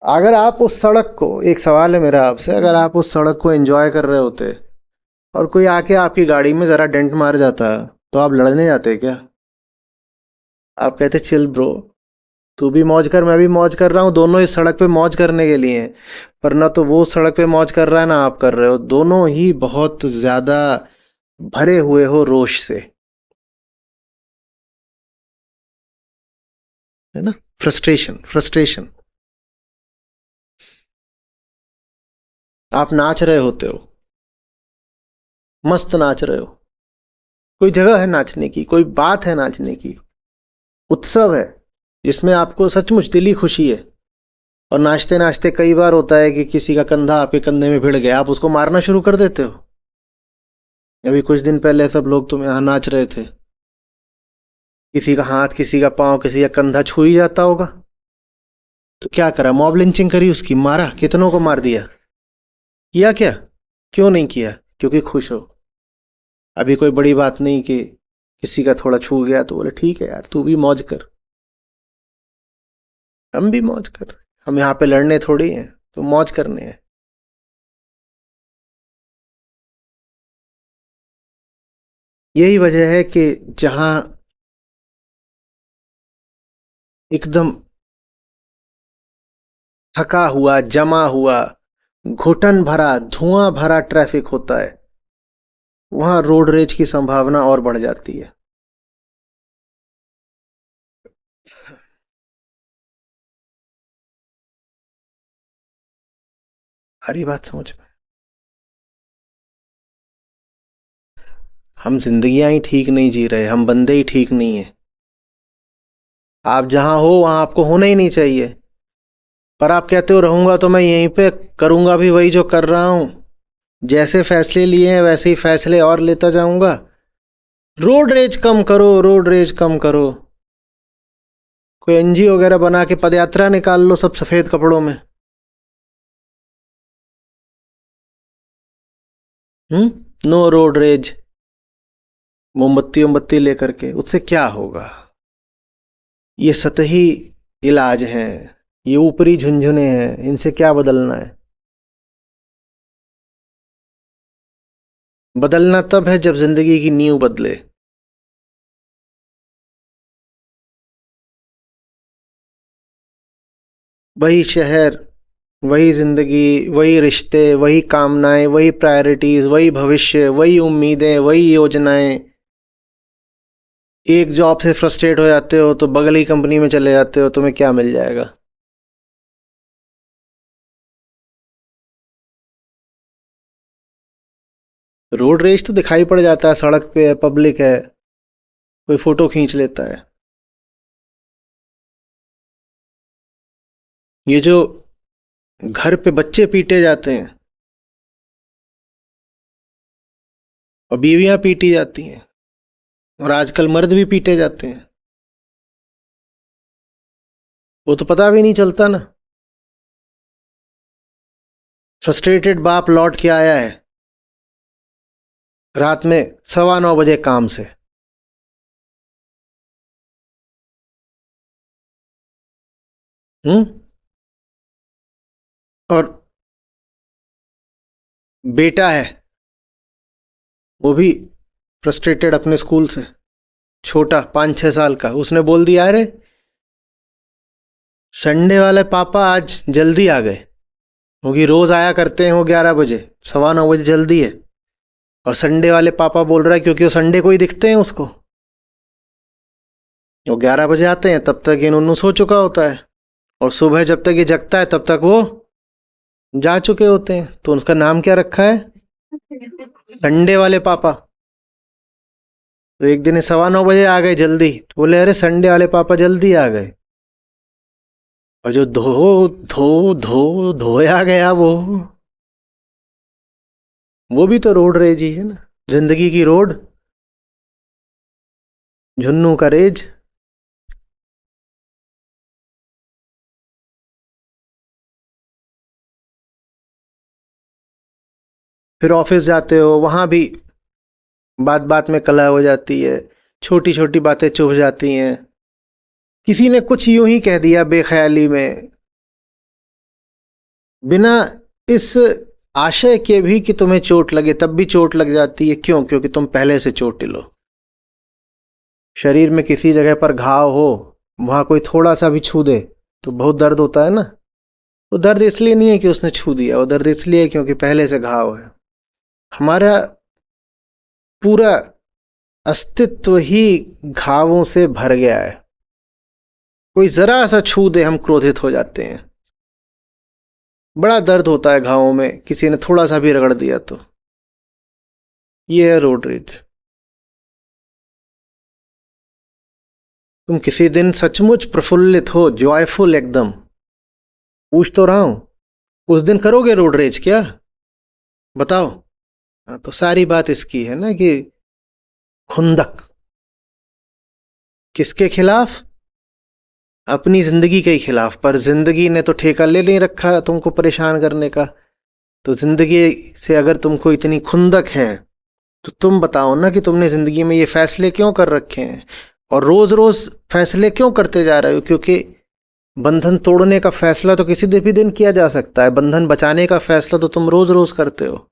अगर आप उस सड़क को, एक सवाल है मेरा आपसे, अगर आप उस सड़क को एंजॉय कर रहे होते और कोई आके आपकी गाड़ी में जरा डेंट मार जाता, तो आप लड़ने जाते क्या? आप कहते चिल ब्रो, तू भी मौज कर, मैं भी मौज कर रहा हूँ, दोनों इस सड़क पे मौज करने के लिए हैं। पर ना तो वो सड़क पे मौज कर रहा है, ना आप कर रहे हो, दोनों ही बहुत ज्यादा भरे हुए हो रोष से, है ना? Frustration, frustration. आप नाच रहे होते हो, मस्त नाच रहे हो, कोई जगह है नाचने की, कोई बात है नाचने की, उत्सव है जिसमें आपको सचमुच दिली खुशी है। और नाचते नाचते कई बार होता है कि किसी का कंधा आपके कंधे में भिड़ गया, आप उसको मारना शुरू कर देते हो। अभी कुछ दिन पहले सब लोग तुम यहाँ नाच रहे थे, किसी का हाथ, किसी का पाँव, किसी का कंधा छू ही जाता होगा, तो क्या करा? मॉब लिंचिंग करी उसकी, मारा, कितनों को मार दिया? किया क्या? क्यों नहीं किया? क्योंकि खुश हो। अभी कोई बड़ी बात नहीं कि किसी का थोड़ा छू गया तो बोले ठीक है यार, तू भी मौज कर, हम भी मौज कर रहे हैं। हम यहाँ पे लड़ने थोड़ी हैं, तो मौज करने हैं। यही वजह है कि जहाँ एकदम थका हुआ, जमा हुआ, घुटन भरा, धुआं भरा ट्रैफिक होता है, वहां रोड रेज की संभावना और बढ़ जाती है। हरी बात समझ में? हम जिंदगियां ही ठीक नहीं जी रहे, हम बंदे ही ठीक नहीं है। आप जहां हो वहां आपको होना ही नहीं चाहिए, पर आप कहते हो रहूंगा तो मैं यहीं पे, करूंगा भी वही जो कर रहा हूं, जैसे फैसले लिए हैं वैसे ही फैसले और लेता जाऊंगा। रोड रेज कम करो, रोड रेज कम करो। कोई एनजीओ वगैरह बना के पदयात्रा निकाल लो सब सफेद कपड़ों में। नो रोड रेज, मोमबत्ती मोमबत्ती लेकर के, उससे क्या होगा? ये सतही इलाज हैं, ये ऊपरी झुंझुने हैं, इनसे क्या बदलना है? बदलना तब है जब जिंदगी की नींव बदले। वही शहर, वही जिंदगी, वही रिश्ते, वही कामनाएं, वही प्रायोरिटीज, वही भविष्य, वही उम्मीदें, वही योजनाएं। एक जॉब से फ्रस्ट्रेट हो जाते हो तो बगल की कंपनी में चले जाते हो, तुम्हें क्या मिल जाएगा? रोड रेज तो दिखाई पड़ जाता है, सड़क पे है, पब्लिक है, कोई फोटो खींच लेता है। ये जो घर पे बच्चे पीटे जाते हैं और बीवियां पीटी जाती हैं, और आजकल मर्द भी पीटे जाते हैं, वो तो पता भी नहीं चलता ना। फ्रस्ट्रेटेड बाप लौट के आया है रात में 9:15 बजे काम से। हम्म। और बेटा है, वो भी फ्रस्ट्रेटेड अपने स्कूल से, छोटा 5-6 साल का, उसने बोल दिया अरे संडे वाले पापा आज जल्दी आ गए, क्योंकि रोज आया करते हैं वो 11 बजे, 9:15 बजे जल्दी है। और संडे वाले पापा बोल रहा है क्योंकि वो संडे को ही दिखते हैं उसको, वो 11 बजे आते हैं, तब तक ये नुन्नू सो चुका होता है, और सुबह जब तक ये जगता है तब तक वो जा चुके होते हैं, तो उसका नाम क्या रखा है? संडे वाले पापा। तो एक दिन 9:15 बजे आ गए जल्दी, तो बोले अरे संडे वाले पापा जल्दी आ गए। और जो धो धो धो धोया गया वो भी तो रोड रेज ही है ना, जिंदगी की रोड, झुन्नू का रेज। फिर ऑफिस जाते हो, वहां भी बात बात में कलह हो जाती है, छोटी छोटी बातें चुभ जाती हैं, किसी ने कुछ यूं ही कह दिया बेख्याली में, बिना इस आशय के भी कि तुम्हें चोट लगे, तब भी चोट लग जाती है। क्यों? क्योंकि तुम पहले से चोटिल हो। शरीर में किसी जगह पर घाव हो, वहां कोई थोड़ा सा भी छू दे तो बहुत दर्द होता है ना। वो दर्द इसलिए नहीं है कि उसने छू दिया, वो दर्द इसलिए है क्योंकि पहले से घाव है। हमारा पूरा अस्तित्व ही घावों से भर गया है। कोई जरा सा छू दे हम क्रोधित हो जाते हैं। बड़ा दर्द होता है घावों में, किसी ने थोड़ा सा भी रगड़ दिया तो। ये है रोड रेज। तुम किसी दिन सचमुच प्रफुल्लित हो, जॉयफुल एकदम, पूछ तो रहा हूं, उस दिन करोगे रोड रेज क्या? बताओ। हाँ, तो सारी बात इसकी है ना कि खुंदक किसके खिलाफ? अपनी जिंदगी के ही खिलाफ। पर जिंदगी ने तो ठेका ले नहीं रखा तुमको परेशान करने का। तो जिंदगी से अगर तुमको इतनी खुंदक है तो तुम बताओ ना कि तुमने जिंदगी में ये फैसले क्यों कर रखे हैं, और रोज रोज फैसले क्यों करते जा रहे हो? क्योंकि बंधन तोड़ने का फैसला तो किसी भी दिन किया जा सकता है, बंधन बचाने का फैसला तो तुम रोज रोज करते हो।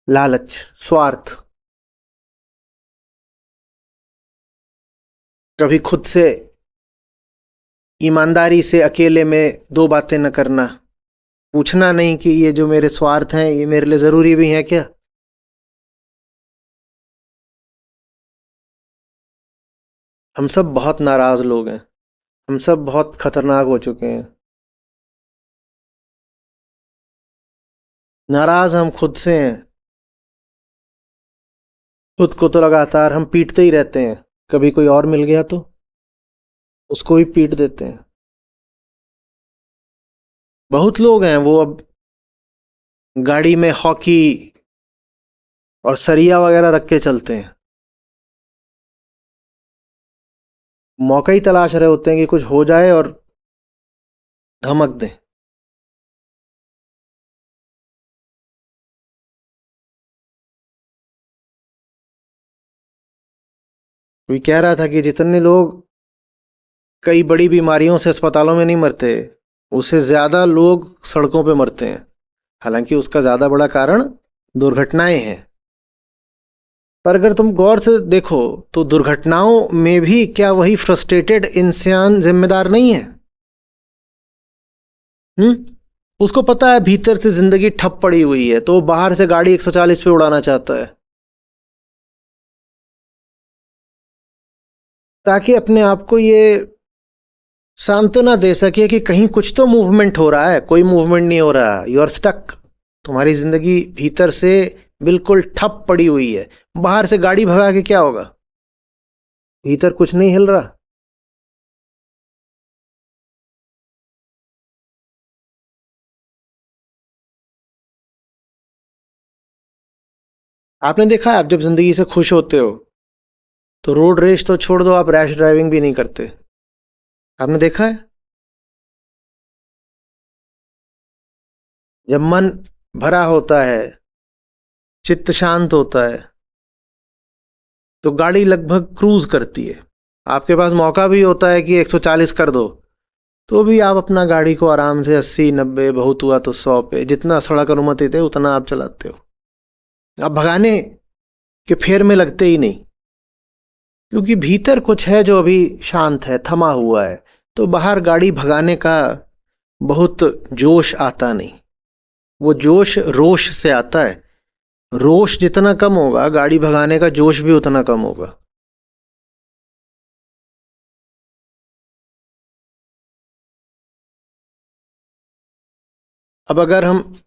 लालच, स्वार्थ, कभी खुद से ईमानदारी से अकेले में दो बातें न करना, पूछना नहीं कि ये जो मेरे स्वार्थ हैं ये मेरे लिए जरूरी भी हैं क्या। हम सब बहुत नाराज लोग हैं, हम सब बहुत खतरनाक हो चुके हैं। नाराज हम खुद से हैं। खुद को तो लगातार हम पीटते ही रहते हैं। कभी कोई और मिल गया तो उसको भी पीट देते हैं। बहुत लोग हैं वो अब गाड़ी में हॉकी और सरिया वगैरह रख के चलते हैं। मौका ही तलाश रहे होते हैं कि कुछ हो जाए और धमक दें। कोई कह रहा था कि जितने लोग कई बड़ी बीमारियों से अस्पतालों में नहीं मरते, उससे ज्यादा लोग सड़कों पे मरते हैं। हालांकि उसका ज्यादा बड़ा कारण दुर्घटनाएं हैं। पर अगर तुम गौर से देखो तो दुर्घटनाओं में भी क्या वही फ्रस्ट्रेटेड इंसान जिम्मेदार नहीं है? उसको पता है भीतर से जिंदगी ठप पड़ी हुई है, तो वो बाहर से गाड़ी 140 पे उड़ाना चाहता है ताकि अपने आप को ये सांत्वना दे सके कि कहीं कुछ तो मूवमेंट हो रहा है। कोई मूवमेंट नहीं हो रहा, यू आर स्टक। तुम्हारी जिंदगी भीतर से बिल्कुल ठप पड़ी हुई है। बाहर से गाड़ी भगा के क्या होगा? भीतर कुछ नहीं हिल रहा। आपने देखा है, आप जब जिंदगी से खुश होते हो तो रोड रेस तो छोड़ दो, आप रैश ड्राइविंग भी नहीं करते। आपने देखा है? जब मन भरा होता है, चित्त शांत होता है, तो गाड़ी लगभग क्रूज करती है। आपके पास मौका भी होता है कि 140 कर दो, तो भी आप अपना गाड़ी को आराम से 80 90, बहुत हुआ तो 100 पे, जितना सड़क अनुमति थे उतना आप चलाते हो। आप भगाने के फेर में लगते ही नहीं, क्योंकि भीतर कुछ है जो अभी शांत है, थमा हुआ है। तो बाहर गाड़ी भगाने का बहुत जोश आता नहीं। वो जोश रोष से आता है। रोष जितना कम होगा, गाड़ी भगाने का जोश भी उतना कम होगा। अब अगर हम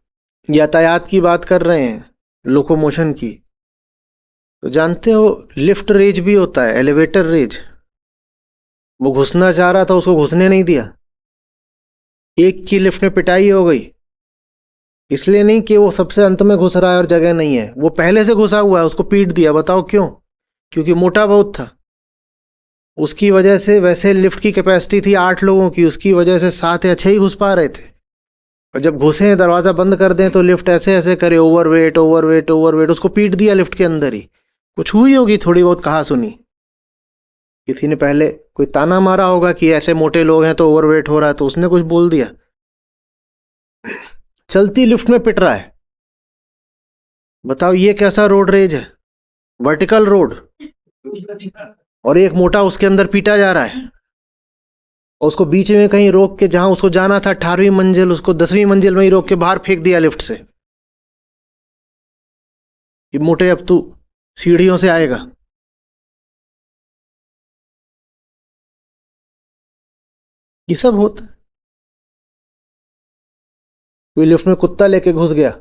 यातायात की बात कर रहे हैं, लोकोमोशन की, तो जानते हो लिफ्ट रेज भी होता है, एलिवेटर रेज। वो घुसना चाह रहा था, उसको घुसने नहीं दिया। एक की लिफ्ट में पिटाई हो गई। इसलिए नहीं कि वो सबसे अंत में घुस रहा है और जगह नहीं है, वो पहले से घुसा हुआ है, उसको पीट दिया। बताओ क्यों? क्योंकि मोटा बहुत था। उसकी वजह से, वैसे लिफ्ट की कैपेसिटी थी 8 लोगों की, उसकी वजह से 7 या 6 ही घुस पा रहे थे। और जब घुसे, दरवाजा बंद कर दें तो लिफ्ट ऐसे ऐसे करे, ओवरवेट ओवरवेट ओवरवेट, उसको पीट दिया लिफ्ट के अंदर ही। कुछ हुई होगी थोड़ी बहुत कहा सुनी। किसी ने पहले कोई ताना मारा होगा कि ऐसे मोटे लोग हैं तो ओवरवेट हो रहा है, तो उसने कुछ बोल दिया। चलती लिफ्ट में पिट रहा है। बताओ ये कैसा रोड रेज है? वर्टिकल रोड, और एक मोटा उसके अंदर पीटा जा रहा है, और उसको बीच में कहीं रोक के, जहां उसको जाना था 18वीं मंजिल, उसको 10वीं मंजिल में ही रोक के बाहर फेंक दिया लिफ्ट से कि मोटे अब तू सीढ़ियों से आएगा। ये सब होता है। कोई लिफ्ट में कुत्ता लेके घुस गया,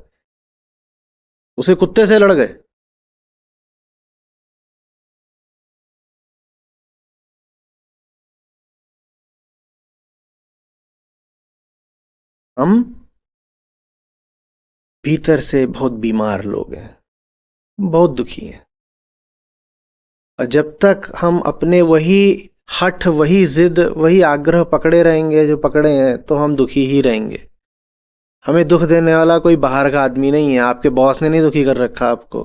उसे कुत्ते से लड़ गए। हम भीतर से बहुत बीमार लोग हैं, बहुत दुखी हैं, और जब तक हम अपने वही हठ, वही जिद, वही आग्रह पकड़े रहेंगे जो पकड़े हैं, तो हम दुखी ही रहेंगे। हमें दुख देने वाला कोई बाहर का आदमी नहीं है। आपके बॉस ने नहीं दुखी कर रखा आपको,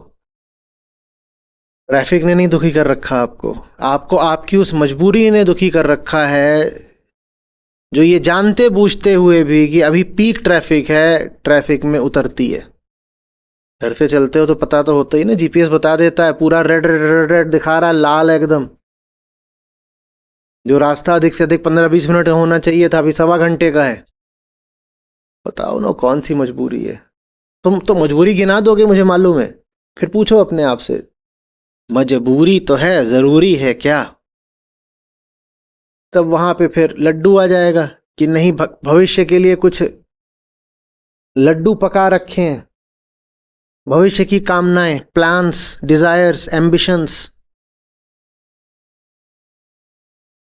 ट्रैफिक ने नहीं दुखी कर रखा आपको, आपको आपकी उस मजबूरी ने दुखी कर रखा है, जो ये जानते बूझते हुए भी कि अभी पीक ट्रैफिक है, ट्रैफिक में उतरती है। घर से चलते हो तो पता तो होता ही ना, जीपीएस बता देता है, पूरा रेड रेड रेड रेड दिखा रहा है, लाल एकदम। जो रास्ता अधिक से अधिक 15-20 मिनट होना चाहिए था, अभी 1.25 घंटे का है। बताओ ना कौन सी मजबूरी है? तुम तो मजबूरी गिना दोगे, मुझे मालूम है। फिर पूछो अपने आप से, मजबूरी तो है, जरूरी है क्या? तब वहां पे फिर लड्डू आ जाएगा कि नहीं, भविष्य के लिए कुछ लड्डू पका रखे हैं, भविष्य की कामनाएं, प्लान्स, डिजायर्स, एम्बिशंस।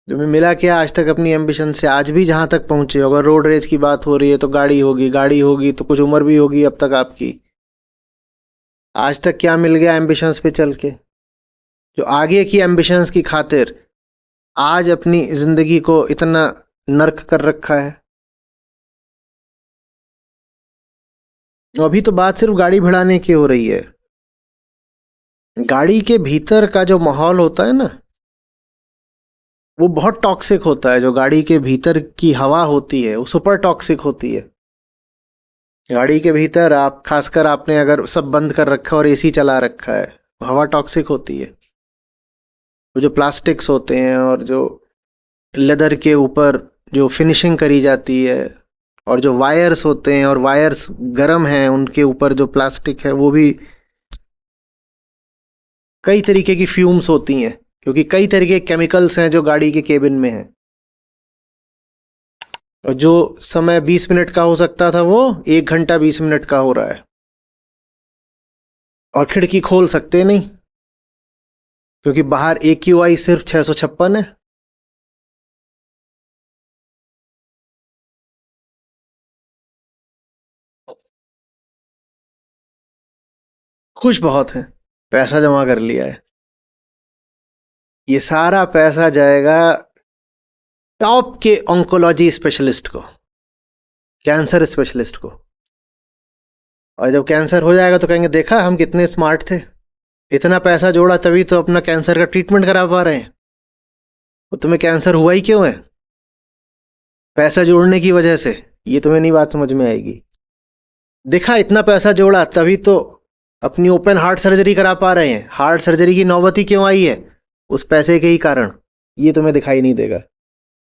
तुम्हें मिला क्या आज तक अपनी एम्बिशन से? आज भी जहां तक पहुंचे, अगर रोड रेज की बात हो रही है तो गाड़ी होगी, गाड़ी होगी तो कुछ उम्र भी होगी अब तक आपकी। आज तक क्या मिल गया एम्बिशंस पे चल के, जो आगे की एम्बिशंस की खातिर आज अपनी जिंदगी को इतना नर्क कर रखा है? अभी तो बात सिर्फ गाड़ी भिड़ाने की हो रही है। गाड़ी के भीतर का जो माहौल होता है ना, वो बहुत टॉक्सिक होता है। जो गाड़ी के भीतर की हवा होती है वो सुपर टॉक्सिक होती है। गाड़ी के भीतर आप, खासकर आपने अगर सब बंद कर रखा है और एसी चला रखा है, हवा टॉक्सिक होती है। वो जो प्लास्टिक्स होते हैं और जो लेदर के ऊपर जो फिनिशिंग करी जाती है, और जो वायर्स होते हैं और वायर्स गर्म हैं, उनके ऊपर जो प्लास्टिक है, वो भी कई तरीके की फ्यूम्स होती हैं, क्योंकि कई तरीके के केमिकल्स हैं जो गाड़ी के केबिन में हैं। और जो समय 20 मिनट का हो सकता था, वो 1 घंटा 20 मिनट का हो रहा है। और खिड़की खोल सकते नहीं, क्योंकि बाहर AQI सिर्फ 656 है। खुश बहुत है, पैसा जमा कर लिया है। ये सारा पैसा जाएगा टॉप के ऑन्कोलॉजी स्पेशलिस्ट को, कैंसर स्पेशलिस्ट को। और जब कैंसर हो जाएगा तो कहेंगे, देखा हम कितने स्मार्ट थे, इतना पैसा जोड़ा तभी तो अपना कैंसर का ट्रीटमेंट करा पा रहे हैं। तो तुम्हें कैंसर हुआ ही क्यों है? पैसा जोड़ने की वजह से। ये तुम्हें नहीं बात समझ में आएगी। देखा इतना पैसा जोड़ा तभी तो अपनी ओपन हार्ट सर्जरी करा पा रहे हैं। हार्ट सर्जरी की नौबत ही क्यों आई है? उस पैसे के ही कारण। ये तुम्हें दिखाई नहीं देगा।